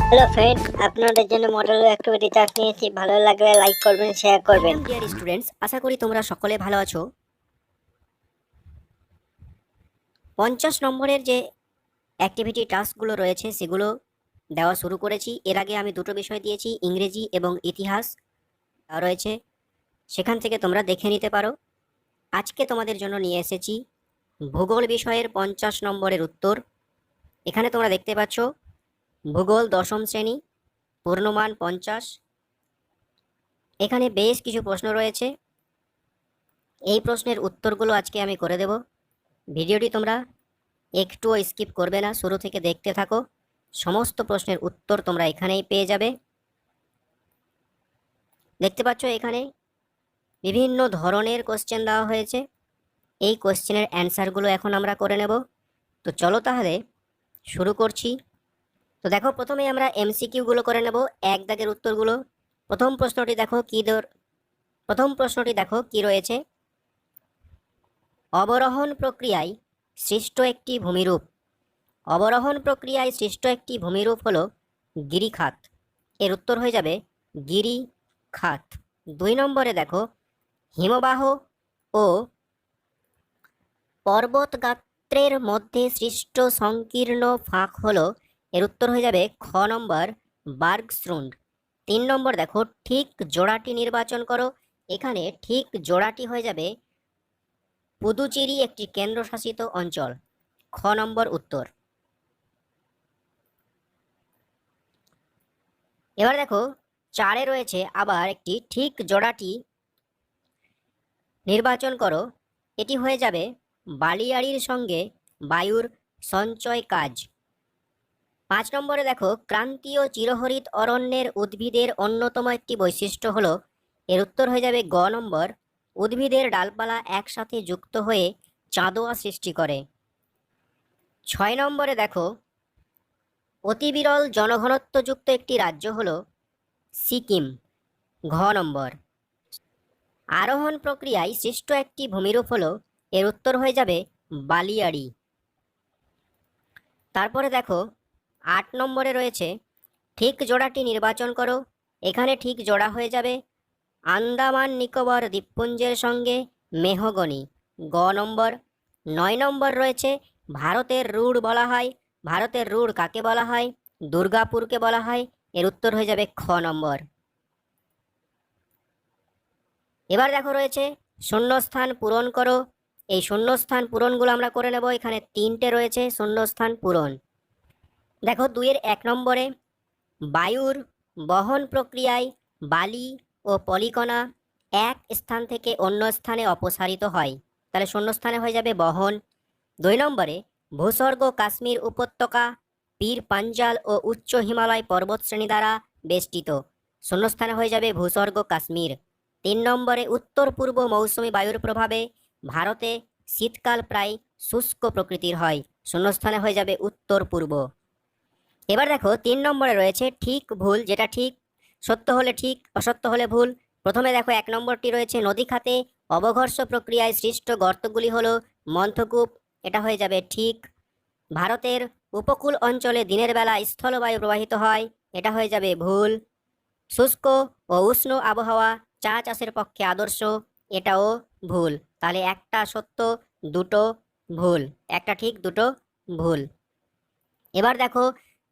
Hello friend, আপনাদের জন্য model activity task নিয়েছি। ভালো লাগলে লাইক করবেন, শেয়ার করবেন। ডিয়ার স্টুডেন্টস, আশা করি তোমরা সকলে ভালো আছো। 50 নম্বরের যে অ্যাক্টিভিটি টাস্কগুলো রয়েছে সেগুলো দেওয়া শুরু করেছি। এর আগে আমি দুটো বিষয় দিয়েছি, ইংরেজি এবং ইতিহাস রয়েছে, সেখান থেকে তোমরা দেখে নিতে পারো। আজকে তোমাদের জন্য নিয়ে এসেছি ভূগোল বিষয়ের 50 নম্বরের উত্তর। এখানে তোমরা দেখতে পাচ্ছ ভূগোল 10ম শ্রেণী, পূর্ণমান 50। এখানে বেশ কিছু প্রশ্ন রয়েছে। এই প্রশ্নের উত্তরগুলো আজকে আমি করে দেব। ভিডিওটি তোমরা একটুও স্কিপ করবে না, শুরু থেকে দেখতে থাকো। সমস্ত প্রশ্নের উত্তর তোমরা এখানেই পেয়ে যাবে। দেখতে পাচ্ছ এখানে বিভিন্ন ধরনের কোশ্চেন দেওয়া হয়েছে। এই কোশ্চেনের অ্যান্সারগুলো এখন আমরা করে নেব। তো চলো তাহলে শুরু করছি। তো দেখো, প্রথমে আমরা এমসিকিউগুলো করে নেব, এক দাগের উত্তরগুলো। প্রথম প্রশ্নটি দেখো কি রয়েছে। অবরোহণ প্রক্রিয়ায় সৃষ্ট একটি ভূমিরূপ। অবরোহণ প্রক্রিয়ায় সৃষ্ট একটি ভূমিরূপ হলো গিরিখাত। এর উত্তর হয়ে যাবে গিরিখাত। 2 নম্বরে দেখো, হিমবাহ ও পর্বতগাত্রের মধ্যে সৃষ্ট সংকীর্ণ ফাঁক হলো। এর উত্তর হয়ে যাবে খ নম্বর বার্গস্রুন্ড। 3 নম্বর দেখো, ঠিক জোড়াটি নির্বাচন করো। এখানে ঠিক জোড়াটি হয়ে যাবে পুদুচেরি, একটি কেন্দ্রশাসিত অঞ্চল। খ নম্বর উত্তর। এবার দেখো, 4-এ রয়েছে আবার একটি ঠিক জোড়াটি নির্বাচন করো। এটি হয়ে যাবে বালিয়াড়ির সঙ্গে বায়ুর সঞ্চয় কাজ। 5 নম্বরে দেখো, ক্রান্তীয় চিরহরিত অরণ্যের উদ্ভিদের অন্যতম একটি বৈশিষ্ট্য হলো। এর উত্তর হয়ে যাবে গ নম্বর, উদ্ভিদের ডালপালা একসাথে যুক্ত হয়ে চাঁদোয়া সৃষ্টি করে। 6 নম্বরে দেখো, অতি বিরল জনঘনত্বযুক্ত একটি রাজ্য হলো সিকিম। ঘ নম্বর। আরোহণ প্রক্রিয়ায় সৃষ্ট একটি ভূমিরূপ হলো। এর উত্তর হয়ে যাবে বালিয়াড়ি। তারপরে দেখো, 8 নম্বরে রয়েছে ঠিক জোড়াটি নির্বাচন করো। এখানে ঠিক জোড়া হয়ে যাবে আন্দামান নিকোবর দ্বীপপুঞ্জের সঙ্গে মেহগনি। গ নম্বর। 9 নম্বর রয়েছে ভারতের রুড় বলা হয়। ভারতের রুড় কাকে বলা হয়? দুর্গাপুরকে বলা হয়। এর উত্তর হয়ে যাবে খ নম্বর। এবার দেখো রয়েছে শূন্যস্থান পূরণ করো। এই শূন্যস্থান পূরণগুলো আমরা করে নেব। এখানে 3টে রয়েছে শূন্যস্থান পূরণ। দেখো, 2-এর 1 নম্বরে, বায়ুর বহন প্রক্রিয়ায় বালি ও পলিকণা এক স্থান থেকে অন্য স্থানে অপসারিত হয়। তাহলে শূন্যস্থানে হয়ে যাবে বহন। 2 নম্বরে, ভূস্বর্গ কাশ্মীর উপত্যকা পীর পাঞ্জাল ও উচ্চ হিমালয় পর্বতশ্রেণী দ্বারা বেষ্টিত। শূন্যস্থানে হয়ে যাবে ভূস্বর্গ কাশ্মীর। 3 নম্বরে, উত্তর পূর্ব মৌসুমী বায়ুর প্রভাবে ভারতে শীতকাল প্রায় শুষ্ক প্রকৃতির হয়। শূন্যস্থানে হয়ে যাবে উত্তর পূর্ব। এবার দেখো, 3 নম্বরে রয়েছে ঠিক ভুল, যেটা ঠিক, সত্য হলে ঠিক, অসত্য হলে ভুল। প্রথমে দেখো 1 নম্বরটি রয়েছে নদী খাতে অবঘর্ষ প্রক্রিয়ায় সৃষ্ট গর্তগুলি হলো মন্থকূপ। এটা হয়ে যাবে ঠিক। ভারতের উপকূল অঞ্চলে দিনের বেলা স্থলবায়ু প্রবাহিত হয়। এটা হয়ে যাবে ভুল। শুষ্ক ও উষ্ণ আবহাওয়া চা চাষের পক্ষে আদর্শ। এটাও ভুল। তাহলে একটা সত্য, দুটো ভুল। একটা ঠিক, দুটো ভুল। এবার দেখো,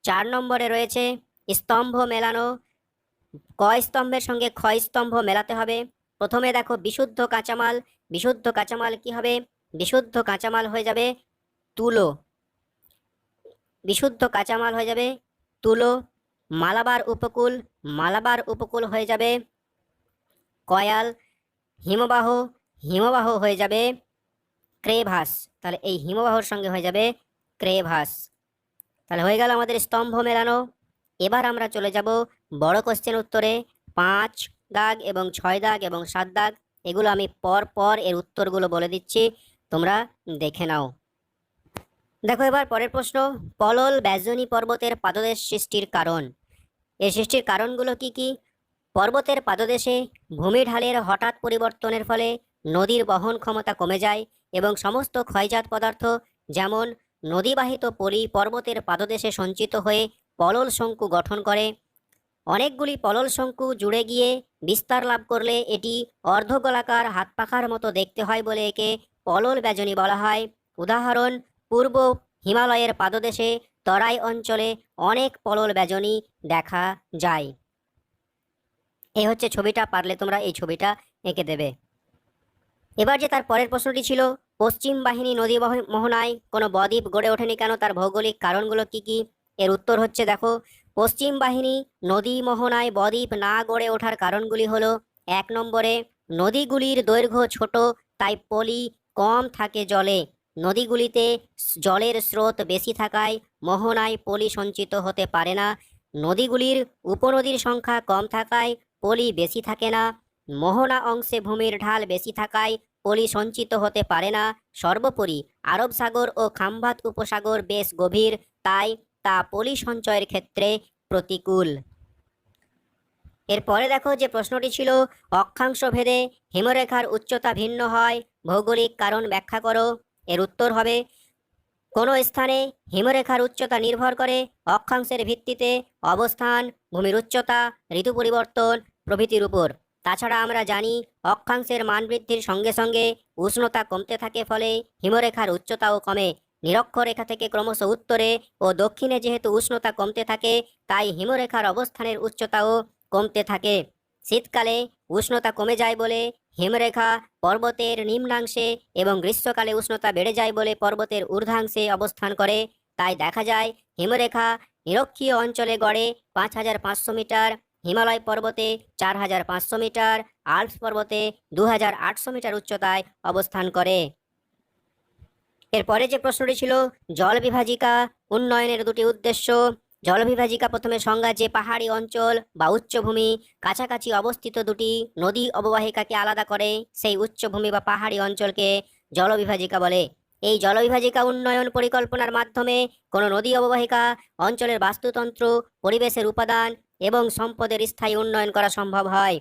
4 নম্বরে রয়েছে স্তম্ভ মেলানো। ক স্তম্ভের সঙ্গে খ স্তম্ভ মেলাতে হবে। প্রথমে দেখো বিশুদ্ধ কাঁচামাল। বিশুদ্ধ কাঁচামাল কি হবে? বিশুদ্ধ কাঁচামাল হয়ে যাবে তুলো। বিশুদ্ধ কাঁচামাল হয়ে যাবে তুলো। মালাবার উপকূল। মালাবার উপকূল হয়ে যাবে কয়াল। হিমবাহ। হিমবাহ হয়ে যাবে ক্রেভাস। তাহলে এই হিমবাহর সঙ্গে হয়ে যাবে ক্রেভাস। তাহলে হয়ে গেল আমাদের স্তম্ভ মেলানো। এবার আমরা চলে যাব বড় কোশ্চেন উত্তরে। 5 দাগ এবং 6 দাগ এবং 7 দাগ, এগুলো আমি পর পর এর উত্তরগুলো বলে দিচ্ছি, তোমরা দেখে নাও। দেখো এবার পরের প্রশ্ন, পলল ব্যাজনী পর্বতের পাদদেশ সৃষ্টির কারণ। এর সৃষ্টির কারণগুলো কি কি? পর্বতের পাদদেশে ভূমিঢালের হঠাৎ পরিবর্তনের ফলে নদীর বহন ক্ষমতা কমে যায় এবং সমস্ত ক্ষয়জাত পদার্থ যেমন নদীবাহিত পলি পর্বতের পাদদেশে সঞ্চিত হয়ে পলল শঙ্কু গঠন করে। অনেকগুলি পলল শঙ্কু জুড়ে গিয়ে বিস্তার লাভ করলে এটি অর্ধগোলাকার হাত পাখার মতো দেখতে হয় বলে একে পলল বেজনী বলা হয়। উদাহরণ, পূর্ব হিমালয়ের পাদদেশে তরাই অঞ্চলে অনেক পলল বেজনী দেখা যায়। এই হচ্ছে ছবিটা, পারলে তোমরা এই ছবিটা এঁকে দেবে। এবার যে তার পরের প্রশ্নটি ছিল, পশ্চিম বাহিনী নদী মোহনায় কোনো বদ্বীপ গড়ে ওঠেনি কেন, তার ভৌগোলিক কারণগুলো কি কি? এর উত্তর হচ্ছে, দেখো, পশ্চিম বাহিনী নদী মোহনায় বদ্বীপ না গড়ে ওঠার কারণগুলি হলো, 1 নম্বরে নদীগুলির দৈর্ঘ্য ছোট, তাই পলি কম থাকে জলে। নদীগুলিতে জলের স্রোত বেশি থাকায় মোহনায় পলি সঞ্চিত হতে পারে না। নদীগুলির উপনদীর সংখ্যা কম থাকায় পলি বেশি থাকে না। মোহনা অংশে ভূমির ঢাল বেশি থাকায় পলি সঞ্চিত হতে পারে না। সর্বোপরি আরব সাগর ও খাম্বাত উপসাগর বেশ গভীর, তাই তা পলি সঞ্চয়ের ক্ষেত্রে প্রতিকূল। এরপরে দেখো যে প্রশ্নটি ছিল, অক্ষাংশ ভেদে হিমরেখার উচ্চতা ভিন্ন হয়, ভৌগোলিক কারণ ব্যাখ্যা করো। এর উত্তর হবে, কোনো স্থানে হিমরেখার উচ্চতা নির্ভর করে অক্ষাংশের ভিত্তিতে অবস্থান, ভূমির উচ্চতা, ঋতু পরিবর্তন প্রভৃতির উপর। তাছাড়া আমরা জানি অক্ষাংশের মান বৃদ্ধির সঙ্গে সঙ্গে উষ্ণতা কমতে থাকে, ফলে হিমরেখার উচ্চতাও কমে। নিরক্ষরেখা থেকে ক্রমশ উত্তরে ও দক্ষিণে যেহেতু উষ্ণতা কমতে থাকে, তাই হিমরেখার অবস্থানের উচ্চতাও কমতে থাকে। শীতকালে উষ্ণতা কমে যায় বলে হিমরেখা পর্বতের নিম্নাংশে এবং গ্রীষ্মকালে উষ্ণতা বেড়ে যায় বলে পর্বতের ঊর্ধ্বাংশে অবস্থান করে। তাই দেখা যায় হিমরেখা নিরক্ষীয় অঞ্চলে গড়ে 5500 মিটার, হিমালয় পর্বতে 4500 মিটার, আল্পস পর্বতে 2800 মিটার উচ্চতায় অবস্থান করে। এরপরে যে প্রশ্নটি ছিল, জল বিভাজিকা উন্নয়নের দুটি উদ্দেশ্য। জল বিভাজিকা প্রথমে সংজ্ঞা, যে পাহাড়ি অঞ্চল বা উচ্চভূমি কাছাকাছি অবস্থিত দুটি নদী অববাহিকাকে আলাদা করে সেই উচ্চভূমি বা পাহাড়ি অঞ্চলকে জলবিভাজিকা বলে। এই জলবিভাজিকা উন্নয়ন পরিকল্পনার মাধ্যমে কোনো নদী অববাহিকা অঞ্চলের বাস্তুতন্ত্র, পরিবেশের উপাদান এবং সম্পদের স্থায়ী উন্নয়ন করা সম্ভব হয়।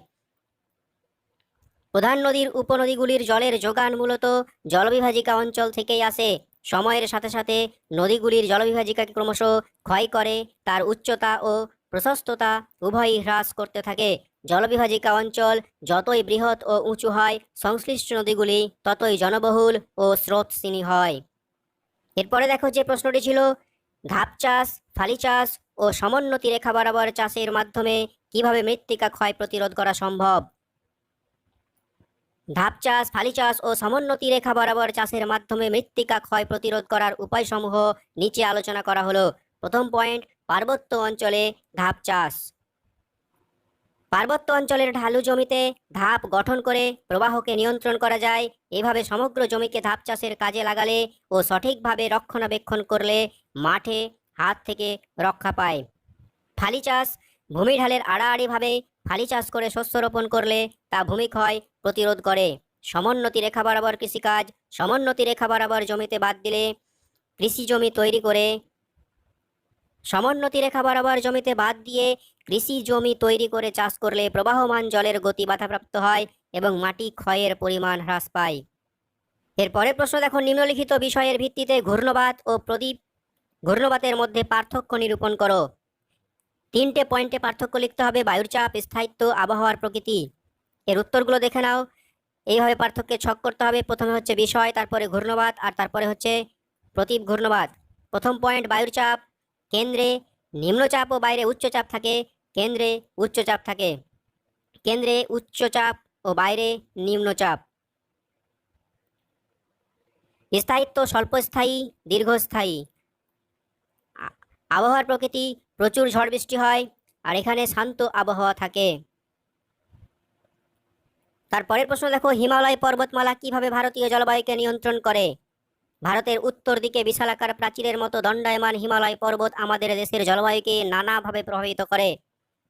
প্রধান নদীর উপনদীগুলির জলের যোগান মূলত জলবিভাজিকা অঞ্চল থেকেই আসে। সময়ের সাথে সাথে নদীগুলির জলবিভাজিকাকে ক্রমশ ক্ষয় করে তার উচ্চতা ও প্রশস্ততা উভয়ই হ্রাস করতে থাকে। জলবিভাজিকা অঞ্চল যতই বৃহৎ ও উঁচু হয়, সংশ্লিষ্ট নদীগুলি ততই জনবহুল ও স্রোতস্বিনী হয়। এরপরে দেখো যে প্রশ্নটি ছিল, ধাপ চাষ, ফালি চাষ ও সমোন্নতি রেখা বরাবর চাষের মাধ্যমে কিভাবে মৃত্তিকা ক্ষয় প্রতিরোধ করা সম্ভব? ধাপ চাষ, ফালি চাষ ও সমোন্নতি রেখা বরাবর চাষের মাধ্যমে মৃত্তিকা ক্ষয় প্রতিরোধ করার উপায়সমূহ নিচে আলোচনা করা হলো। প্রথম পয়েন্ট, পার্বত্য অঞ্চলে ধাপ চাষ। পার্বত্য অঞ্চলের ঢালু জমিতে ধাপ গঠন করে প্রবাহকে নিয়ন্ত্রণ করা যায়। এভাবে সমগ্র জমিকে ধাপ চাষের কাজে লাগালে ও সঠিকভাবে রক্ষণাবেক্ষণ করলে মাঠে হাত থেকে রক্ষা পায়। ফালি চাষ, ভূমি ঢালের আড়াআড়িভাবে ফালি চাষ করে শস্য রোপণ করলে তা ভূমিক্ষয় প্রতিরোধ করে। সমোন্নতি রেখা বরাবর কৃষিকাজ, সমোন্নতি রেখা বরাবর জমিতে বাদ দিলে কৃষি জমি তৈরি করে সমোন্নতি রেখা বরাবর জমিতে বাদ দিয়ে কৃষি জমি তৈরি করে চাষ করলে প্রবাহমান জলের গতি বাধাপ্রাপ্ত হয় এবং মাটি ক্ষয়ের পরিমাণ হ্রাস পায়। এরপরের প্রশ্ন দেখো, নিম্নলিখিত বিষয়ের ভিত্তিতে ঘূর্ণবাত ও ঘূর্ণবাতের মধ্যে পার্থক্য নিরূপণ করো। 3টে পয়েন্টে পার্থক্য লিখতে হবে, বায়ুর চাপ, স্থায়িত্ব, আবহাওয়ার প্রকৃতি। এর উত্তরগুলো দেখে নাও। এইভাবে পার্থক্যের ছক করতে হবে। প্রথমে হচ্ছে বিষয়, তারপরে ঘূর্ণবাত, আর তারপরে হচ্ছে প্রতীপ ঘূর্ণবাত। প্রথম পয়েন্ট, বায়ুর চাপ। কেন্দ্রে নিম্নচাপ ও বাইরে উচ্চচাপ থাকে। কেন্দ্রে উচ্চচাপ থাকে। কেন্দ্রে উচ্চচাপ ও বাইরে নিম্নচাপ। স্থায়িত্ব স্বল্পস্থায়ী, দীর্ঘস্থায়ী। আবহাওয়ার প্রকৃতি, প্রচুর ঝড় বৃষ্টি হয় আর এখানে শান্ত আবহাওয়া থাকে। তারপরের প্রশ্ন দেখো, হিমালয় পর্বতমালা কিভাবে ভারতীয় জলবায়ুকে নিয়ন্ত্রণ করে? ভারতের উত্তর দিকে বিশালাকার প্রাচীরের মতো দণ্ডায়মান হিমালয় পর্বত আমাদের দেশের জলবায়ুকে নানাভাবে প্রভাবিত করে।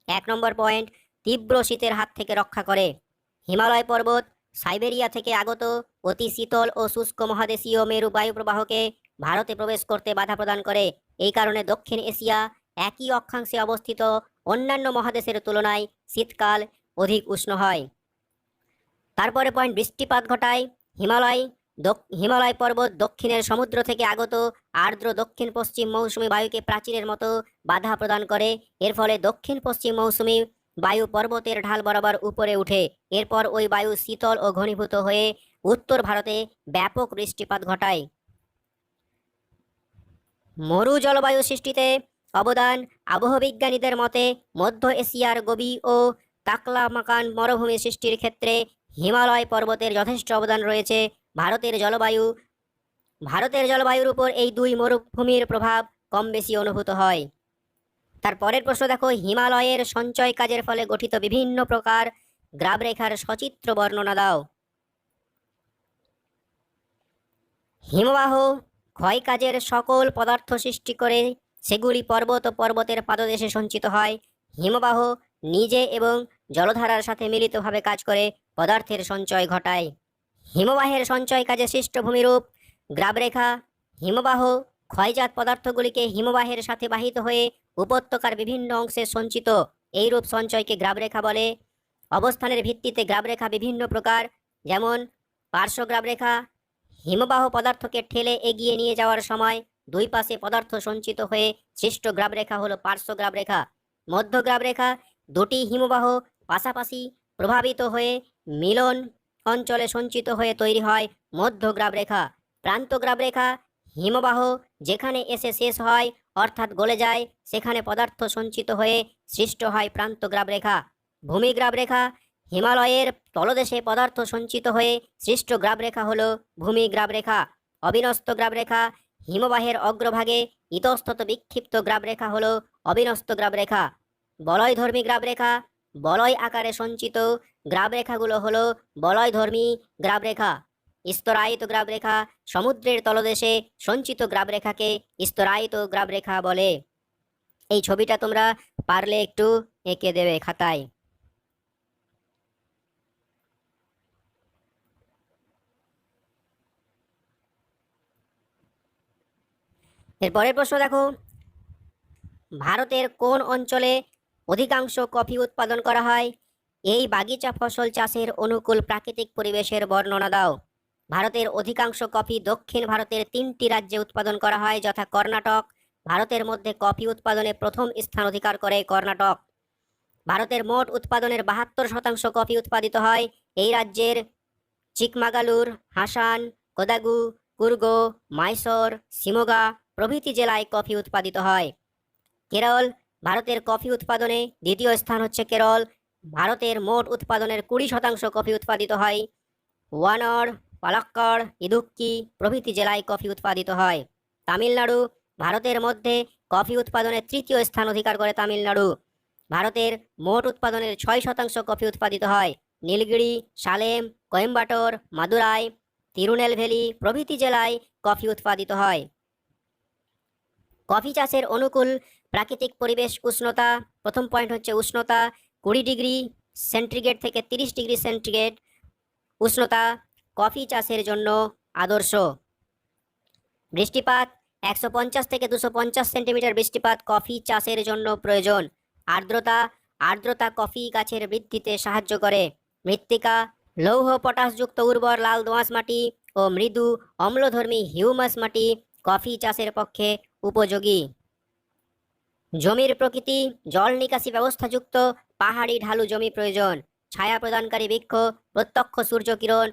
1 নম্বর পয়েন্ট, তীব্র শীতের হাত থেকে রক্ষা করে। হিমালয় পর্বত সাইবেরিয়া থেকে আগত অতি শীতল ও শুষ্ক মহাদেশীয় মেরু বায়ু প্রবাহকে ভারতে প্রবেশ করতে বাধা প্রদান করে। এই কারণে দক্ষিণ এশিয়া একই অক্ষাংশে অবস্থিত অন্যান্য মহাদেশের তুলনায় শীতকাল অধিক উষ্ণ হয়। তারপরে পয়েন্ট, বৃষ্টিপাত ঘটায়। হিমালয় হিমালয় পর্বত দক্ষিণের সমুদ্র থেকে আগত আর্দ্র দক্ষিণ পশ্চিম মৌসুমী বায়ুকে প্রাচীরের মতো বাধা প্রদান করে। এর ফলে দক্ষিণ পশ্চিম মৌসুমী বায়ু পর্বতের ঢাল বরাবর উপরে উঠে। এরপর ওই বায়ু শীতল ও ঘনীভূত হয়ে উত্তর ভারতে ব্যাপক বৃষ্টিপাত ঘটায়। মরু জলবায়ু সৃষ্টিতে অবদান। আবহবিজ্ঞানীদের মতে মধ্য এশিয়ার গোবি ও তাকলামাকান মরুভূমি সৃষ্টির ক্ষেত্রে হিমালয় পর্বতের যথেষ্ট অবদান রয়েছে। ভারতের জলবায়ুর উপর এই দুই মরুভূমির প্রভাব কম বেশি অনুভূত হয়। তার পরের প্রশ্ন দেখো, হিমালয়ের সঞ্চয় কাজের ফলে গঠিত বিভিন্ন প্রকার গ্রাবরেখার সচিত্র বর্ণনা দাও। হিমবাহ ক্ষয়কাজের সকল পদার্থ সৃষ্টি করে সেগুলি পর্বত ও পর্বতের পাদদেশে সঞ্চিত হয়। হিমবাহ নিজে এবং জলধারার সাথে মিলিতভাবে কাজ করে পদার্থের সঞ্চয় ঘটায়। হিমবাহের সঞ্চয় কাজে সৃষ্ট ভূমিরূপ গ্রাবরেখা। হিমবাহ ক্ষয়জাত পদার্থগুলিকে হিমবাহের সাথে বাহিত হয়ে উপত্যকার বিভিন্ন অংশে সঞ্চিত এইরূপ সঞ্চয়কে গ্রাবরেখা বলে। অবস্থানের ভিত্তিতে গ্রাবরেখা বিভিন্ন প্রকার, যেমন পার্শ্ব গ্রাবরেখা। হিমবাহ পদার্থকে ঠেলে এগিয়ে নিয়ে যাওয়ার সময় দুই পাশে পদার্থ সঞ্চিত হয়ে সৃষ্ট গ্রাবরেখা হলো পার্শ্ব গ্রাবরেখা। মধ্য গ্রাবরেখা, দুটি হিমবাহ পাশাপাশি প্রভাবিত হয়ে মিলন অঞ্চলে সঞ্চিত হয়ে তৈরি হয় মধ্য গ্রাবরেখা। প্রান্ত গ্রাবরেখা, হিমবাহ যেখানে এসে শেষ হয় অর্থাৎ গলে যায় সেখানে পদার্থ সঞ্চিত হয়ে সৃষ্ট হয় প্রান্ত গ্রাবরেখা। ভূমি গ্রাবরেখা, হিমালয়ের তলদেশে পদার্থ সঞ্চিত হয়ে সৃষ্ট গ্রাবরেখা হলো ভূমি গ্রাবরেখা। অবিন্যস্ত গ্রাবরেখা, হিমবাহের অগ্রভাগে ইতস্তত বিক্ষিপ্ত গ্রাবরেখা হলো অবিন্যস্ত গ্রাবরেখা। বলয়ধর্মী গ্রাবরেখা, বলয় আকারে সঞ্চিত গ্রাবরেখাগুলো হলো বলয়ধর্মী গ্রাবরেখা। স্তরায়িত গ্রাবরেখা, সমুদ্রের তলদেশে সঞ্চিত গ্রাবরেখাকে স্তরায়িত গ্রাবরেখা বলে। এই ছবিটা তোমরা পারলে একটু এঁকে দেবে খাতায়। এরপরের প্রশ্ন দেখো, ভারতের কোন অঞ্চলে অধিকাংশ কফি উৎপাদন করা হয়? এই বাগিচা ফসল চাষের অনুকূল প্রাকৃতিক পরিবেশের বর্ণনা দাও। ভারতের অধিকাংশ কফি দক্ষিণ ভারতের 3টি রাজ্যে উৎপাদন করা হয়, যথা কর্ণাটক। ভারতের মধ্যে কফি উৎপাদনে প্রথম স্থান অধিকার করে কর্ণাটক। ভারতের মোট উৎপাদনের 72% কফি উৎপাদিত হয় এই রাজ্যের চিকমাগালুর, হাসান, কোদাগু, কুর্গো, মাইসোর, শিমোগা প্রভৃতি জেলায় কফি উৎপাদিত হয়। কেরল, ভারতের কফি উৎপাদনে দ্বিতীয় স্থান হচ্ছে কেরল। ভারতের মোট উৎপাদনের 20% কফি উৎপাদিত হয়। ওয়ানর, পালাক্কড়, ইদুক্কি প্রভৃতি জেলায় কফি উৎপাদিত হয়। তামিলনাড়ু, ভারতের মধ্যে কফি উৎপাদনে তৃতীয় স্থান অধিকার করে তামিলনাড়ু। ভারতের মোট উৎপাদনের 6% কফি উৎপাদিত হয়। নীলগিরি, সালেম, কোয়েম্বাটোর, মাদুরাই, তিরুনেলভেলি প্রভৃতি জেলায় কফি উৎপাদিত হয়। কফি চাষের অনুকূল প্রাকৃতিক পরিবেশ উষ্ণতা। প্রথম পয়েন্ট হচ্ছে উষ্ণতা 20 ডিগ্রি সেন্টিগ্রেড থেকে 30 ডিগ্রি সেন্টিগ্রেড উষ্ণতা কফি চাষের জন্য আদর্শ। বৃষ্টিপাত 150 থেকে 250 সেন্টিমিটার বৃষ্টিপাত কফি চাষের জন্য প্রয়োজন। আর্দ্রতা কফি গাছের বৃদ্ধিতে সাহায্য করে। মৃত্তিকা লৌহ পটাশযুক্ত উর্বর লাল দোআঁশ মাটি ও মৃদু অম্লধর্মী হিউমাস মাটি কফি চাষের পক্ষে উপযোগী। জমির প্রকৃতি জল নিকাশি ব্যবস্থাযুক্ত পাহাড়ি ঢালু জমি প্রয়োজন। ছায়া প্রদানকারী বৃক্ষ, প্রত্যক্ষ সূর্যকিরণ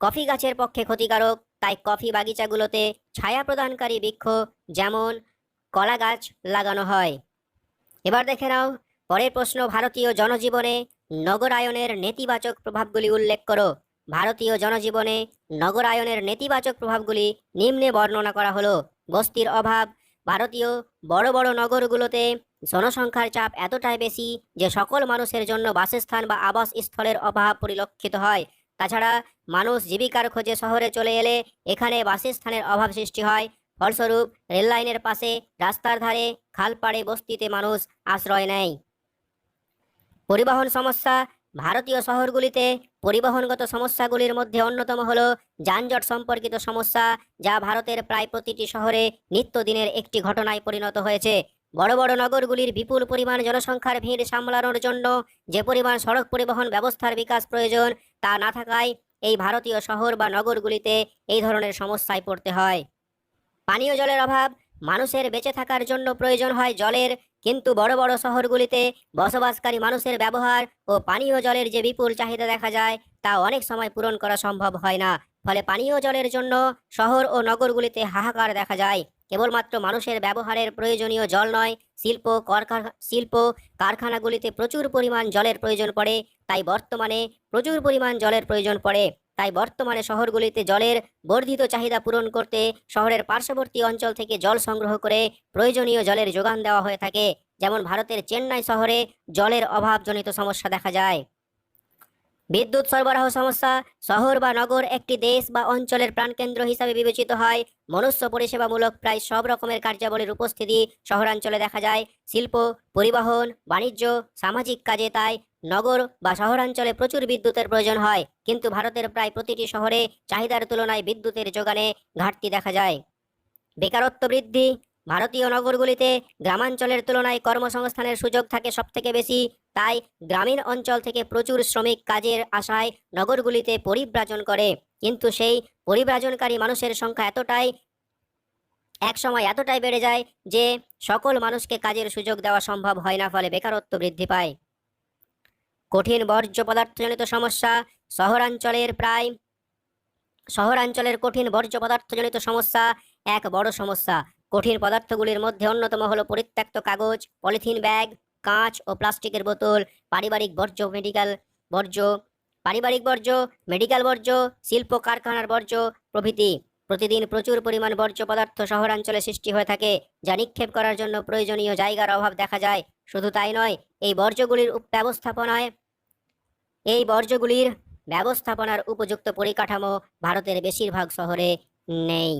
কফি গাছের পক্ষে ক্ষতিকারক, তাই কফি বাগিচাগুলোতে ছায়া প্রদানকারী বৃক্ষ যেমন কলা গাছ লাগানো হয়। এবার দেখে নাও পরের প্রশ্ন, ভারতীয় জনজীবনে নগরায়নের নেতিবাচক প্রভাবগুলি উল্লেখ করো। ভারতীয় জনজীবনে নগরায়নের নেতিবাচক প্রভাবগুলি নিম্নে বর্ণনা করা হলো। বস্তির অভাব, ভারতীয় বড় বড় নগরগুলোতে জনসংখ্যার চাপ এতটাই বেশি যে সকল মানুষের জন্য বাসস্থান বা আবাসস্থলের অভাব পরিলক্ষিত হয়। তাছাড়া মানুষ জীবিকার খোঁজে শহরে চলে এলে এখানে বাসস্থানের অভাব সৃষ্টি হয়। ফলস্বরূপ রেললাইনের পাশে, রাস্তার ধারে, খালপাড়ে বস্তিতে মানুষ আশ্রয় নেয়। পরিবহন সমস্যা, ভারতীয় শহরগুলিতে পরিবহনগত সমস্যাগুলির মধ্যে অন্যতম হল যানজট সম্পর্কিত সমস্যা, যা ভারতের প্রায় প্রতিটি শহরে নিত্যদিনের একটি ঘটনায় পরিণত হয়েছে। বড় বড় নগরগুলির বিপুল পরিমাণ জনসংখ্যার ভিড় সামলানোর জন্য যে পরিমাণ সড়ক পরিবহন ব্যবস্থার বিকাশ প্রয়োজন তা না থাকায় এই ভারতীয় শহর বা নগরগুলিতে এই ধরনের সমস্যায় পড়তে হয়। পানীয় জলের অভাব। মানুষের বেঁচে থাকার জন্য প্রয়োজন হয় জলের, কিন্তু বড় বড় শহরগুলিতে বসবাসকারী মানুষের ব্যবহার ও পানীয় জলের যে বিপুল চাহিদা দেখা যায় তা অনেক সময় পূরণ করা সম্ভব হয় না। ফলে পানীয় জলের জন্য শহর ও নগরগুলিতে হাহাকার দেখা যায়। কেবলমাত্র মানুষের ব্যবহারের প্রয়োজনীয় জল নয়, শিল্প কারখানাগুলিতে প্রচুর পরিমাণ জলের প্রয়োজন পড়ে। তাই বর্তমানে শহরগুলিতে জলের বর্ধিত চাহিদা পূরণ করতে শহরের পার্শ্ববর্তী অঞ্চল থেকে জল সংগ্রহ করে প্রয়োজনীয় জলের যোগান দেওয়া হয়ে থাকে। যেমন ভারতের চেন্নাই শহরে জলের অভাবজনিত সমস্যা দেখা যায়। বিদ্যুৎ সরবরাহ সমস্যা। শহর বা নগর একটি দেশ বা অঞ্চলের প্রাণকেন্দ্র হিসাবে বিবেচিত হয়। মনুষ্য পরিষেবামূলক প্রায় সব রকমের কার্যাবলীর উপস্থিতি শহরাঞ্চলে দেখা যায়। শিল্প, পরিবহন, বাণিজ্য, সামাজিক কাজে তাই নগর বা শহরাঞ্চলে প্রচুর বিদ্যুতের প্রয়োজন হয়, কিন্তু ভারতের প্রায় প্রতিটি শহরে চাহিদার তুলনায় বিদ্যুতের যোগানে ঘাটতি দেখা যায়। বেকারত্ব বৃদ্ধি। ভারতীয় নগরগুলিতে গ্রামাঞ্চলের তুলনায় কর্মসংস্থানের সুযোগ থাকে সবথেকে বেশি। তাই গ্রামীণ অঞ্চল থেকে প্রচুর শ্রমিক কাজের আশায় নগরগুলিতে পরিব্রাজন করে, কিন্তু সেই পরিব্রাজনকারী মানুষের সংখ্যা একসময় এতটাই বেড়ে যায় যে সকল মানুষকে কাজের সুযোগ দেওয়া সম্ভব হয় না, ফলে বেকারত্ব বৃদ্ধি পায়। কঠিন বর্জ্য পদার্থজনিত সমস্যা। শহরাঞ্চলের কঠিন বর্জ্য পদার্থজনিত সমস্যা এক বড় সমস্যা। কঠিন পদার্থগুলির মধ্যে অন্যতম হলো পরিত্যক্ত কাগজ, পলিথিন ব্যাগ, কাঁচ ও প্লাস্টিকের বোতল, পারিবারিক বর্জ্য, মেডিকেল বর্জ্য, শিল্প কারখানার বর্জ্য প্রভৃতি। প্রতিদিন প্রচুর পরিমাণ বর্জ্য পদার্থ শহরাঞ্চলে সৃষ্টি হয়ে থাকে, যা নিক্ষেপ করার জন্য প্রয়োজনীয় জায়গার অভাব দেখা যায়। শুধু তাই নয়, এই বর্জ্যগুলির ব্যবস্থাপনার উপযুক্ত পরিকাঠামো ভারতের বেশিরভাগ শহরে নেই।